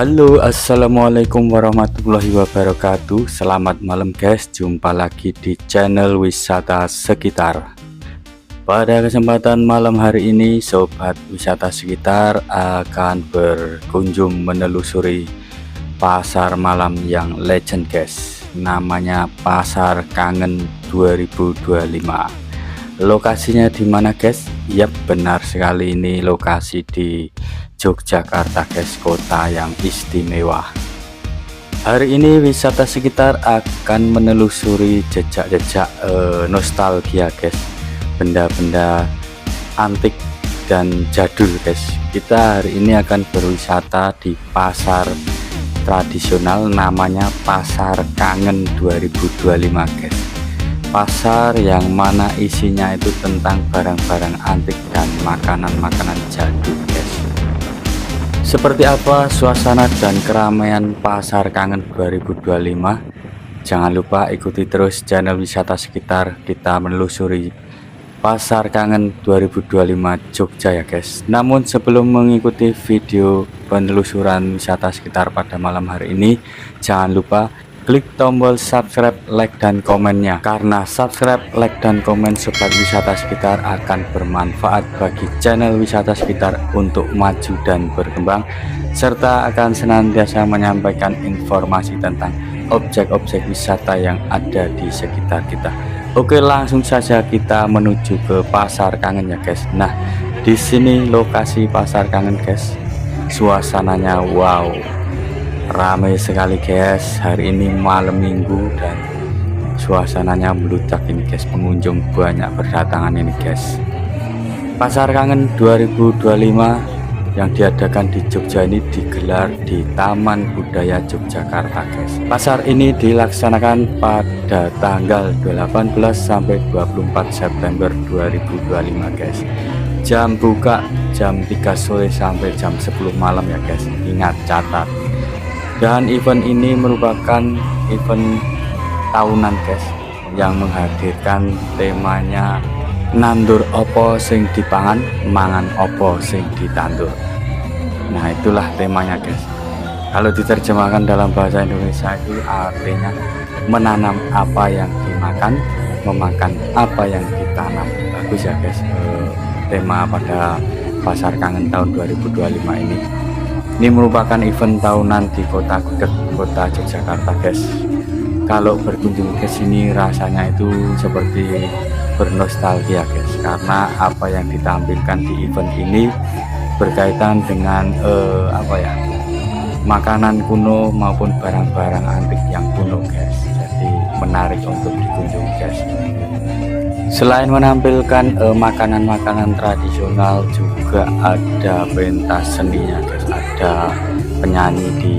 Halo, assalamualaikum warahmatullahi wabarakatuh. Selamat malam guys, jumpa lagi di channel wisata sekitar. Pada kesempatan malam hari ini, sobat wisata sekitar akan berkunjung menelusuri pasar malam yang legend guys. Namanya Pasar Kangen 2025. Lokasinya di mana guys? Yap, benar sekali, ini lokasi di Yogyakarta guys, kota yang istimewa. Hari ini wisata sekitar akan menelusuri jejak-jejak nostalgia guys, benda-benda antik dan jadul guys. Kita hari ini akan berwisata di pasar tradisional namanya Pasar Kangen 2025 guys. Pasar yang mana isinya itu tentang barang-barang antik dan makanan-makanan jadul guys. Seperti apa suasana dan keramaian Pasar Kangen 2025? Jangan lupa ikuti terus channel wisata sekitar, kita menelusuri Pasar Kangen 2025 Jogja ya guys. Namun sebelum mengikuti video penelusuran wisata sekitar pada malam hari ini, jangan lupa klik tombol subscribe, like, dan komennya, karena subscribe, like, dan komen sobat wisata sekitar akan bermanfaat bagi channel wisata sekitar untuk maju dan berkembang, serta akan senantiasa menyampaikan informasi tentang objek-objek wisata yang ada di sekitar kita. Oke, langsung saja kita menuju ke Pasar Kangen ya guys. Nah, di sini lokasi Pasar Kangen guys, suasananya wow, ramai sekali guys. Hari ini malam minggu dan suasananya meludak ini guys, pengunjung banyak berdatangan ini guys. Pasar Kangen 2025 yang diadakan di Jogja ini digelar di Taman Budaya Yogyakarta guys. Pasar ini dilaksanakan pada tanggal 18 sampai 24 September 2025 guys. Jam buka jam 3 sore sampai jam 10 malam ya guys. Ingat, catat. Dan event ini merupakan event tahunan guys, yang menghadirkan temanya nandur opo sing dipangan, mangan opo sing ditandur. Nah, itulah temanya guys. Kalau diterjemahkan dalam bahasa Indonesia itu artinya menanam apa yang dimakan, memakan apa yang ditanam. Bagus ya guys, tema pada Pasar Kangen tahun 2025 ini. Ini merupakan event tahunan di Kota Gudeg, Kota Yogyakarta guys. Kalau berkunjung ke sini rasanya itu seperti bernostalgia guys, karena apa yang ditampilkan di event ini berkaitan dengan makanan kuno maupun barang-barang antik yang kuno guys. Jadi menarik untuk dikunjungi guys. Selain menampilkan makanan-makanan tradisional, juga ada pentas seninya guys. Ada penyanyi di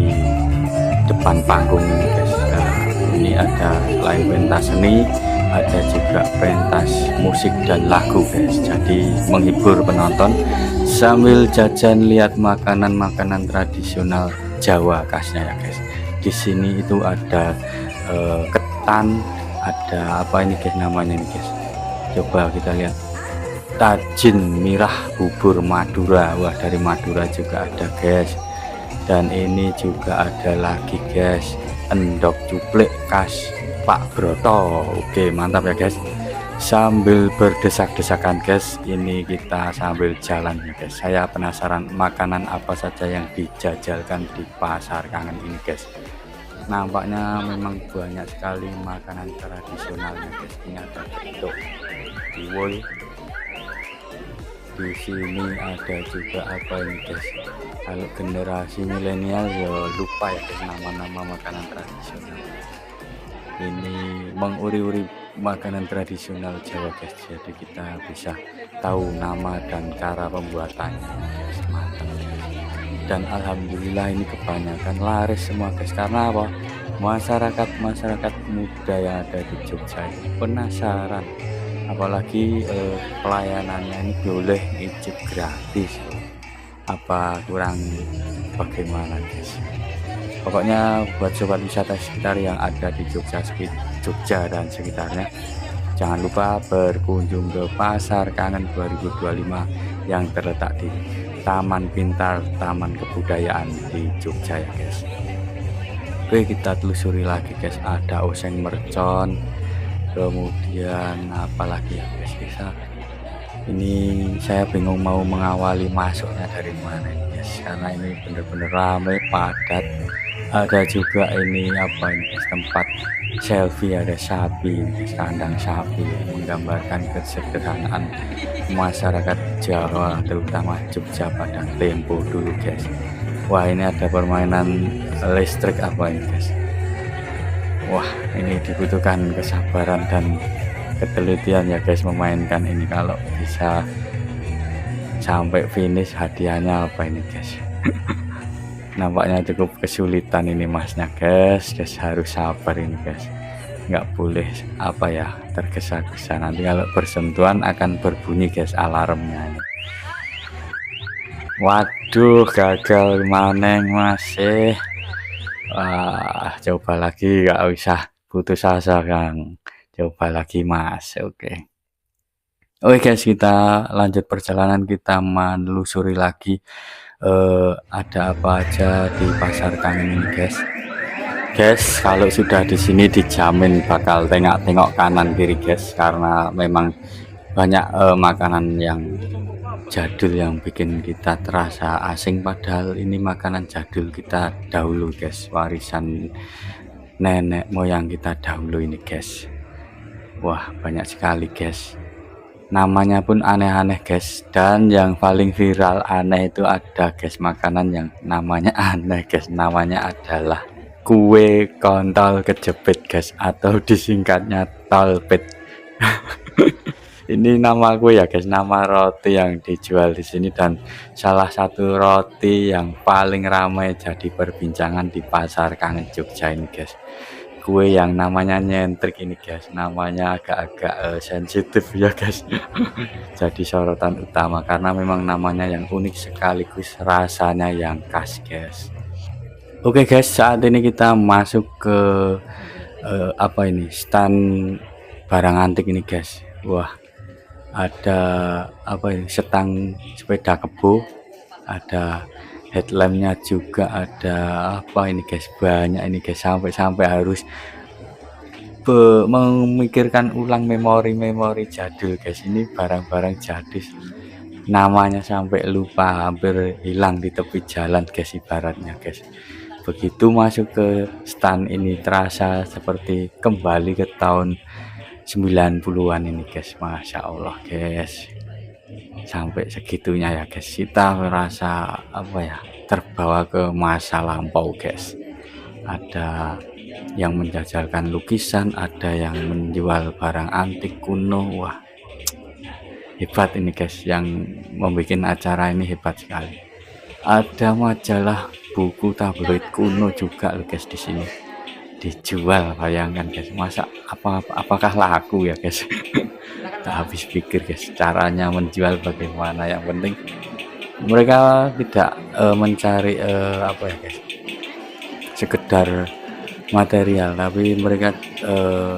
depan panggung ini guys. Nah, ini ada selain pentas seni, ada juga pentas musik dan lagu guys. Jadi menghibur penonton sambil jajan lihat makanan-makanan tradisional Jawa khasnya ya guys. Di sini itu ada ketan, ada apa ini guys namanya ini guys. Coba kita lihat, tajin mirah bubur Madura. Wah, dari Madura juga ada guys. Dan ini juga ada lagi guys, endok cuplik khas Pak Broto. Oke, mantap ya guys. Sambil berdesak-desakan guys, ini kita sambil jalan ya guys. Saya penasaran makanan apa saja yang dijajalkan di Pasar Kangen ini guys. Nampaknya memang banyak sekali makanan tradisionalnya guys. Ini ada bentuk tiwul, di sini ada juga apa ini guys. Kalau generasi milenial ya lupa ya guys nama-nama makanan tradisional. Ini menguri-uri makanan tradisional Jawa guys, jadi kita bisa tahu nama dan cara pembuatannya guys. Mantap guys. Dan alhamdulillah ini kebanyakan laris semua guys, karena apa? Masyarakat muda yang ada di Jogja ini penasaran, apalagi pelayanannya ini boleh icip gratis. Apa kurang bagaimana guys? Pokoknya buat sobat wisata sekitar yang ada di Jogja dan sekitarnya, jangan lupa berkunjung ke Pasar Kangen 2025 yang terletak di taman pintar, taman kebudayaan di Jogja ya guys. Oke, kita telusuri lagi guys, ada oseng mercon, kemudian apalagi ya guys, ini saya bingung mau mengawali masuknya dari mana ini guys, karena ini bener-bener ramai padat. Ada juga ini apa ini guys, tempat selfie, ada sapi guys, kandang sapi, menggambarkan kesederhanaan masyarakat Jawa terutama Jogja pada tempo dulu guys. Wah, ini ada permainan listrik apa ini guys. Wah, ini dibutuhkan kesabaran dan ketelitian ya guys memainkan ini. Kalau bisa sampai finish hadiahnya apa ini guys. Nampaknya cukup kesulitan ini masnya guys, harus sabar ini guys, nggak boleh apa ya tergesa-gesa, nanti kalau bersentuhan akan berbunyi guys alarmnya. Waduh, gagal maneng masih. Wah, coba lagi, nggak usah putus asa Kang, coba lagi Mas. Oke guys, kita lanjut perjalanan, kita menelusuri lagi ada apa aja di pasar Kang ini guys. Kalau sudah di sini dijamin bakal tengok-tengok kanan kiri guys, karena memang banyak makanan yang jadul yang bikin kita terasa asing, padahal ini makanan jadul kita dahulu guys, warisan nenek moyang kita dahulu ini guys. Wah, banyak sekali guys, namanya pun aneh-aneh guys, dan yang paling viral aneh itu ada guys, makanan yang namanya aneh guys, namanya adalah kue kontol kejepit guys, atau disingkatnya tolpit. Ini nama kue ya guys, nama roti yang dijual di sini, dan salah satu roti yang paling ramai jadi perbincangan di pasar Kangen Jogja ini guys. Kue yang namanya nyentrik ini guys, namanya agak-agak sensitif ya guys. Jadi sorotan utama karena memang namanya yang unik sekaligus rasanya yang khas guys. Oke guys, saat ini kita masuk ke apa ini, stand barang antik ini guys. Wah, ada apa ini, setang sepeda kebo, ada headlampnya juga, ada apa ini guys, banyak ini guys, sampai harus memikirkan ulang memori jadul guys. Ini barang-barang jadul, namanya sampai lupa, hampir hilang di tepi jalan guys ibaratnya guys. Begitu masuk ke stand ini terasa seperti kembali ke tahun 90-an ini guys. Masya Allah guys, sampai segitunya ya guys, kita merasa apa ya, terbawa ke masa lampau guys. Ada yang menjajalkan lukisan, ada yang menjual barang antik kuno. Wah, hebat ini guys, yang membuat acara ini hebat sekali. Ada majalah buku tabloid kuno juga loh guys, di sini dijual. Bayangkan guys, masa apakah laku ya guys. Tak habis pikir guys, caranya menjual bagaimana. Yang penting mereka tidak mencari apa ya guys, sekedar material, tapi mereka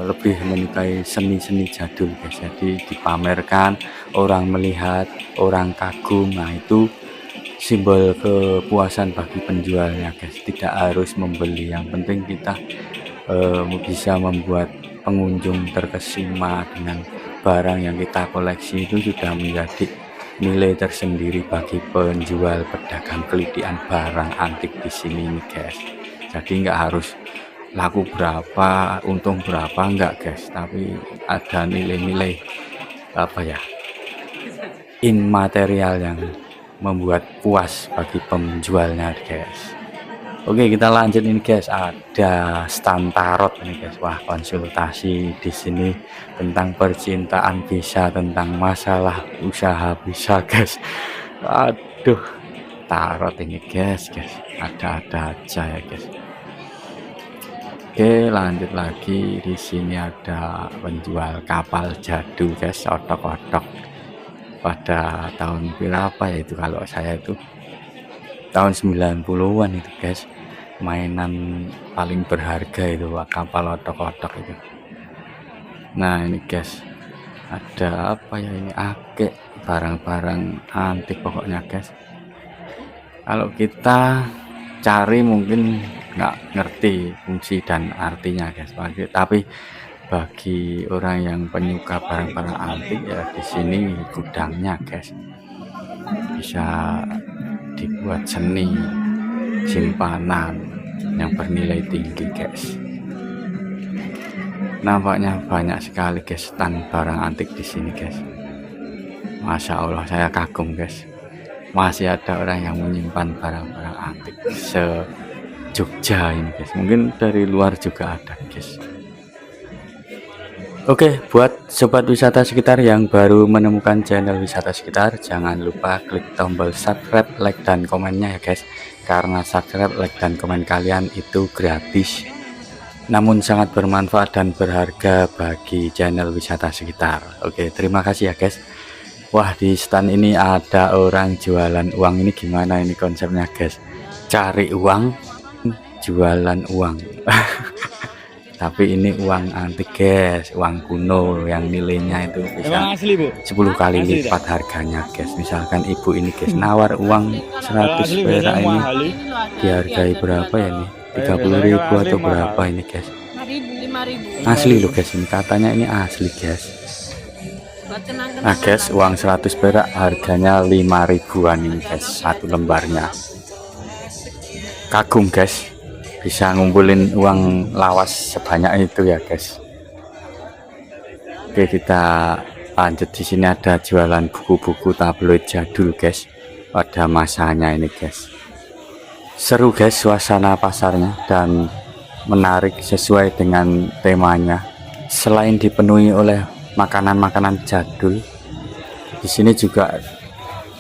lebih menyukai seni-seni jadul guys. Jadi dipamerkan, orang melihat, orang kagum. Nah, itu simbol kepuasan bagi penjualnya guys, tidak harus membeli, yang penting kita bisa membuat pengunjung terkesima dengan barang yang kita koleksi. Itu sudah menjadi nilai tersendiri bagi penjual pedagang kelitian barang antik di sini nih guys. Jadi nggak harus laku berapa, untung berapa, enggak guys, tapi ada nilai-nilai apa ya, immaterial yang membuat puas bagi penjualnya guys. Oke, kita lanjut ini guys, ada stand tarot ini guys. Wah, konsultasi di sini tentang percintaan bisa, tentang masalah usaha bisa guys. Aduh, tarot ini guys, ada-ada aja ya guys. Oke, lanjut lagi, di sini ada penjual kapal jadul guys, otok-otok pada tahun berapa ya itu, kalau saya itu tahun 90-an itu guys, mainan paling berharga itu kapal otok-otok itu. Nah ini guys, ada apa ya ini, akek, barang-barang antik pokoknya guys. Kalau kita cari mungkin nggak ngerti fungsi dan artinya guys, tapi bagi orang yang penyuka barang-barang antik ya di sini gudangnya guys, bisa dibuat seni simpanan yang bernilai tinggi guys. Nampaknya banyak sekali guys stand barang antik di sini guys. Masya Allah, saya kagum guys. Masih ada orang yang menyimpan barang-barang antik se-Jogja ini guys. Mungkin dari luar juga ada guys. Oke, buat sobat wisata sekitar yang baru menemukan channel wisata sekitar, jangan lupa klik tombol subscribe, like, dan komennya ya guys. Karena subscribe, like, dan komen kalian itu gratis, namun sangat bermanfaat dan berharga bagi channel wisata sekitar. Oke, terima kasih ya guys. Wah, di stand ini ada orang jualan uang. Ini gimana ini konsepnya guys? Cari uang, jualan uang. Tapi ini uang antik guys, uang kuno yang nilainya itu bisa asli, Bu? 10 kali lipat harganya guys. Misalkan ibu ini guys nawar uang 100 perak ini dihargai berapa ya nih? 30.000 atau berapa ini guys? 5.000. Asli loh guys, ini katanya ini asli guys. Nah guys, uang 100 perak harganya 5.000-an ini guys, satu lembarnya. Kagum guys, bisa ngumpulin uang lawas sebanyak itu ya guys. Oke, kita lanjut. Di sini ada jualan buku-buku tabloid jadul guys, pada masanya ini guys. Seru guys suasana pasarnya dan menarik sesuai dengan temanya. Selain dipenuhi oleh makanan-makanan jadul, di sini juga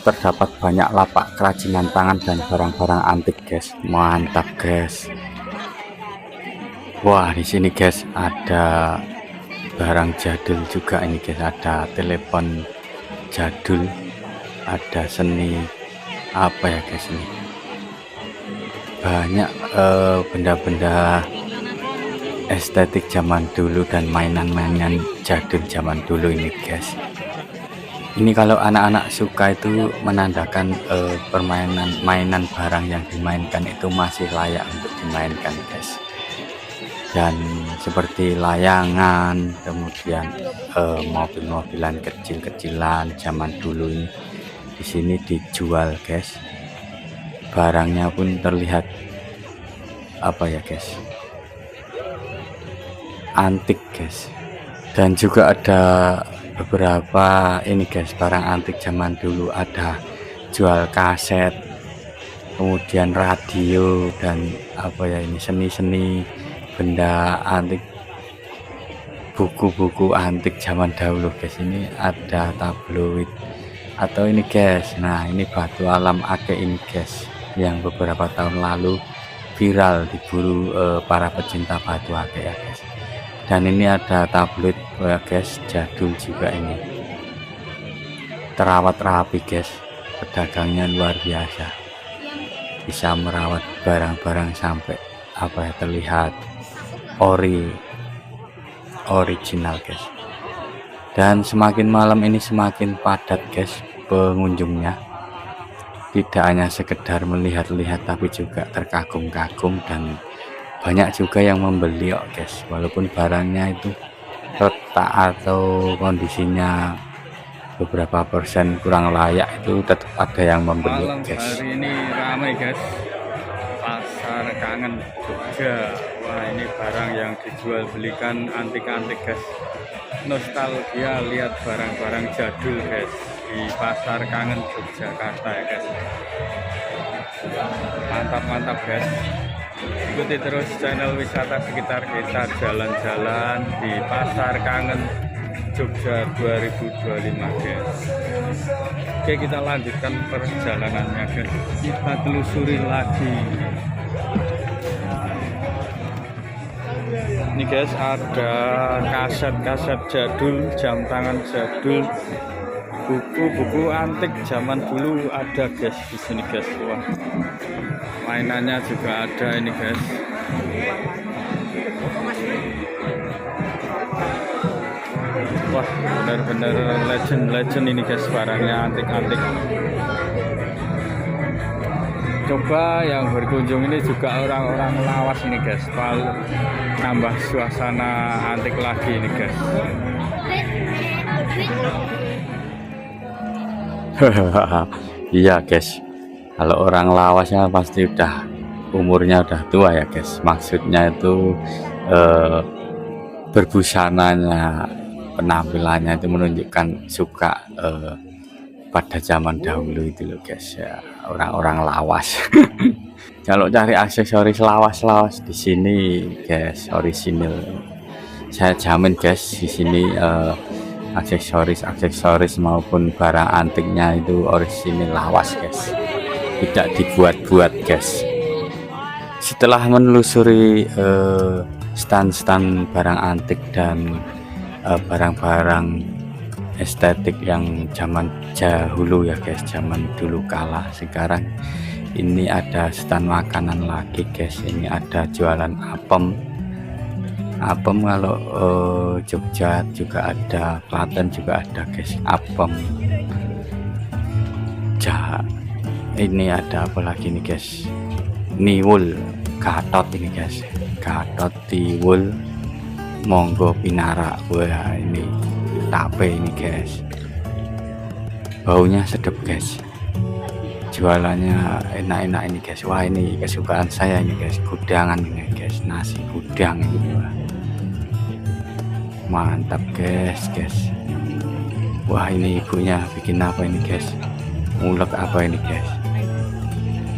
terdapat banyak lapak kerajinan tangan dan barang-barang antik guys. Mantap guys. Wah, di sini guys ada barang jadul juga ini guys, ada telepon jadul, ada seni apa ya guys, ini banyak benda-benda estetik zaman dulu dan mainan-mainan jadul zaman dulu ini guys. Ini kalau anak-anak suka itu menandakan mainan barang yang dimainkan itu masih layak untuk dimainkan guys. Dan seperti layangan, kemudian mobil-mobilan kecil-kecilan zaman dulu ini di sini dijual guys. Barangnya pun terlihat apa ya guys, antik guys. Dan juga ada beberapa ini guys barang antik zaman dulu, ada jual kaset, kemudian radio, dan apa ya ini seni-seni benda antik, buku-buku antik zaman dahulu guys. Ini ada tabloid atau ini guys, nah ini batu alam ake ini guys, yang beberapa tahun lalu viral diburu para pecinta batu ake ya guys. Dan ini ada tabloid ya guys, jadul juga, ini terawat rapi guys, pedagangnya luar biasa, bisa merawat barang-barang sampai apa ya, terlihat original guys. Dan semakin malam ini semakin padat guys pengunjungnya, tidak hanya sekedar melihat-lihat tapi juga terkagum-kagum, dan banyak juga yang membeli guys. Walaupun barangnya itu retak atau kondisinya beberapa persen kurang layak, itu tetap ada yang membeli guys. Hari ini ramai guys, pasar kangen Jogja. Wah, ini barang yang dijual belikan antik-antik guys, nostalgia lihat barang-barang jadul guys di pasar kangen Yogyakarta ya guys. Mantap-mantap guys, ikuti terus channel wisata sekitar kita jalan-jalan di pasar kangen Jogja 2025 guys. Oke, kita lanjutkan perjalanannya guys, kita telusuri lagi. Ini guys ada kaset-kaset jadul, jam tangan jadul, buku-buku antik zaman dulu ada guys di sini guys. Wah, mainannya juga ada ini guys. Wah, benar-benar legend ini guys, barangnya antik-antik. Coba yang berkunjung ini juga orang-orang lawas ini guys, palu nambah suasana antik lagi ini guys. Iya guys, kalau orang lawasnya pasti udah umurnya udah tua ya guys. Maksudnya itu berbusananya, penampilannya itu menunjukkan suka pada zaman dahulu itu loh guys ya, orang-orang lawas. Kalau cari aksesoris lawas-lawas di sini guys, orisinil. Saya jamin guys di sini aksesoris maupun barang antiknya itu orisinil lawas guys, tidak dibuat-buat guys. Setelah menelusuri stand-stand barang antik dan barang-barang estetik yang zaman dahulu ya guys, zaman dulu kala, sekarang ini ada stand makanan lagi guys. Ini ada jualan apem kalau Jogja juga ada, Klaten juga ada guys, apem. Ini ada apa lagi nih guys, niwul, gatot ini guys, gatot, tiwul, monggo pinara. Wah ini tape ini guys, baunya sedap guys, jualannya enak-enak ini guys. Wah ini kesukaan saya ini guys, gudangan ini guys, nasi gudang ini. Wah mantap guys. Wah ini ibunya bikin apa ini guys, ngulek apa ini guys,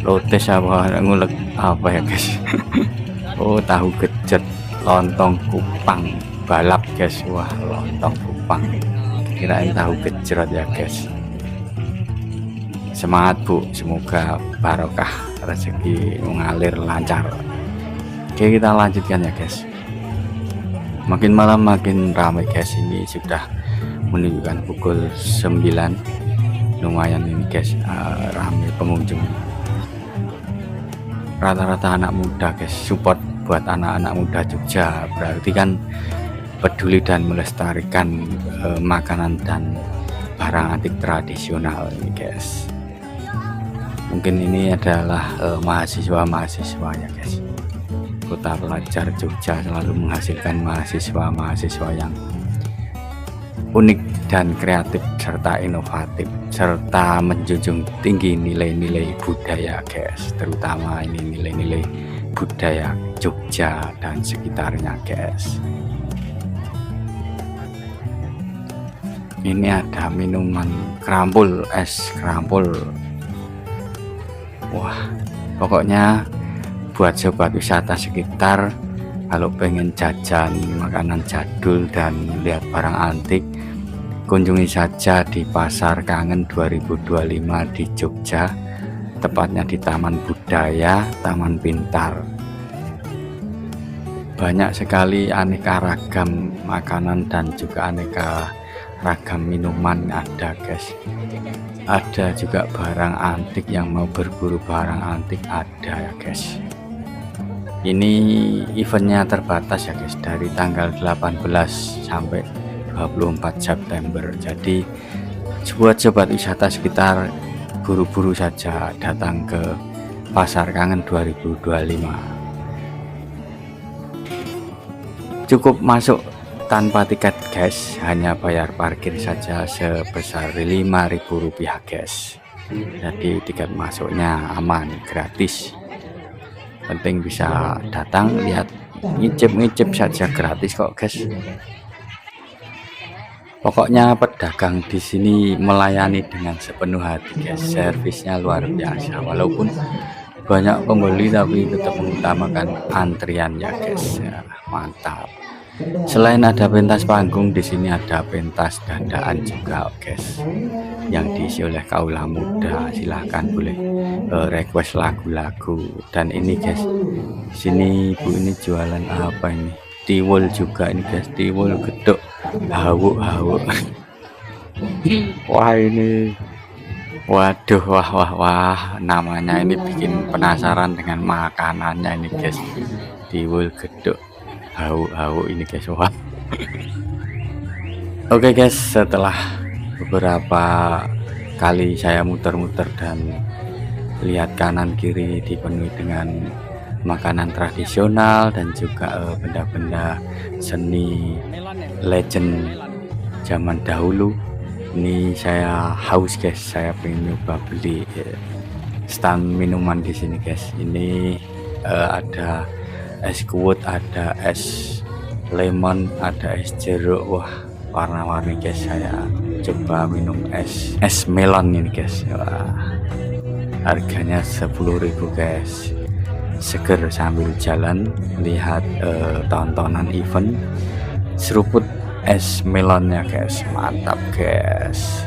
lotes apa, ngulek apa ya guys. Oh tahu gejot, lontong kupang balap guys. Wah lontong kupang, kirain tahu gejrot ya guys. Semangat Bu, semoga barokah, rezeki mengalir lancar. Oke kita lanjutkan ya guys. Makin malam makin ramai guys, ini sudah menunjukkan pukul 9. Lumayan ini guys, ramai pengunjung. Rata-rata anak muda guys, support buat anak-anak muda Jogja, berarti kan peduli dan melestarikan makanan dan barang antik tradisional ini guys. Mungkin ini adalah mahasiswa ya guys. Kota pelajar Jogja selalu menghasilkan mahasiswa yang unik dan kreatif serta inovatif, serta menjunjung tinggi nilai-nilai budaya guys, terutama ini nilai-nilai budaya Jogja dan sekitarnya guys. Ini ada minuman krampul, es krampul. Wah pokoknya buat sobat wisata sekitar, kalau pengen jajan makanan jadul dan lihat barang antik, kunjungi saja di Pasar Kangen 2025 di Jogja, tepatnya di Taman Budaya Taman Pintar. Banyak sekali aneka ragam makanan dan juga aneka ragam minuman ada guys. Ada juga barang antik, yang mau berburu barang antik ada ya guys. Ini eventnya terbatas ya guys, dari tanggal 18 sampai 24 September. Jadi buat sobat wisata sekitar, buru-buru saja datang ke Pasar Kangen 2025. Cukup masuk tanpa tiket guys, hanya bayar parkir saja sebesar Rp5.000 guys. Jadi tiket masuknya aman, gratis. Penting bisa datang lihat, ngicip saja, gratis kok guys. Pokoknya pedagang di sini melayani dengan sepenuh hati guys, servisnya luar biasa. Walaupun banyak pembeli tapi tetap mengutamakan antrian ya guys. Ya, mantap. Selain ada pentas panggung, di sini ada pentas dandaan juga guys, yang diisi oleh kaula muda. Silahkan boleh request lagu-lagu. Dan ini guys, sini ibu ini jualan apa ini, tiwul juga ini guys, tiwul geduk hawu. Wah ini, waduh, wah namanya ini bikin penasaran dengan makanannya ini guys, tiwul geduk hawu ini guys. Wah oke guys, setelah beberapa kali saya muter-muter dan Lihat kanan kiri dipenuhi dengan makanan tradisional dan juga benda-benda seni legend zaman dahulu. Ini saya haus guys, saya pengen nyoba beli stand minuman di sini guys. Ini ada es kuwut, ada es lemon, ada es jeruk. Wah, warna-warni guys. Saya coba minum es melon ini guys. Wah, harganya 10.000 guys. Seger sambil jalan lihat tontonan event, seruput es melonnya guys, mantap guys.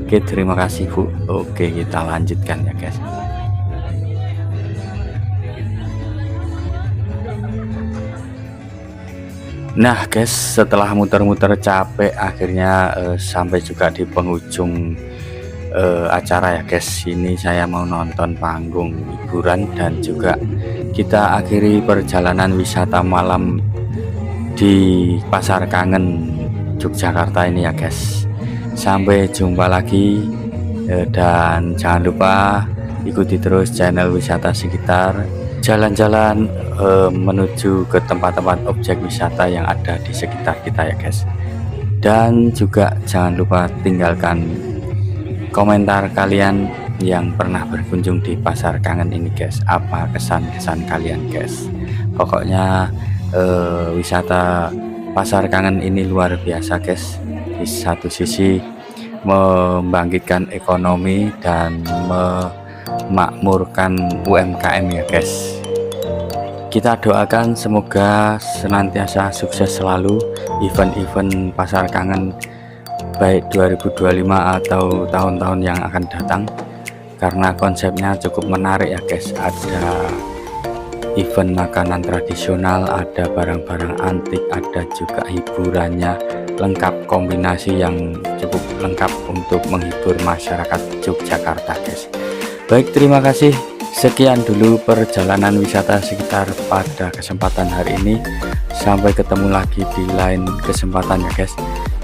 Oke, terima kasih Bu. Oke, kita lanjutkan ya guys. Nah guys, setelah muter-muter capek akhirnya sampai juga di penghujung acara ya guys. Ini saya mau nonton panggung hiburan dan juga kita akhiri perjalanan wisata malam di Pasar Kangen Yogyakarta ini ya guys. Sampai jumpa lagi dan jangan lupa ikuti terus channel wisata sekitar, jalan-jalan menuju ke tempat-tempat objek wisata yang ada di sekitar kita ya guys. Dan juga jangan lupa tinggalkan komentar kalian yang pernah berkunjung di Pasar Kangen ini guys. Apa kesan-kesan kalian guys? Pokoknya wisata Pasar Kangen ini luar biasa guys. Di satu sisi membangkitkan ekonomi dan memakmurkan UMKM ya guys. Kita doakan semoga senantiasa sukses selalu event-event Pasar Kangen, baik 2025 atau tahun-tahun yang akan datang, karena konsepnya cukup menarik ya guys. Ada event makanan tradisional, ada barang-barang antik, ada juga hiburannya lengkap, kombinasi yang cukup lengkap untuk menghibur masyarakat Yogyakarta guys. Baik, terima kasih. Sekian dulu perjalanan wisata sekitar pada kesempatan hari ini. Sampai ketemu lagi di lain kesempatan ya guys.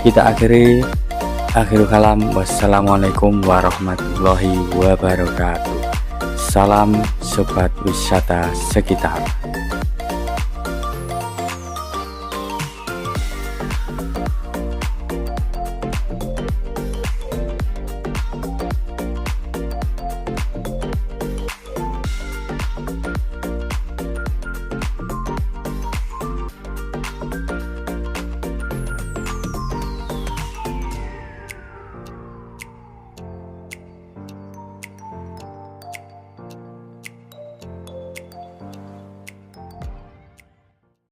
Kita akhirul kalam. Wassalamualaikum warahmatullahi wabarakatuh. Salam sobat wisata sekitar.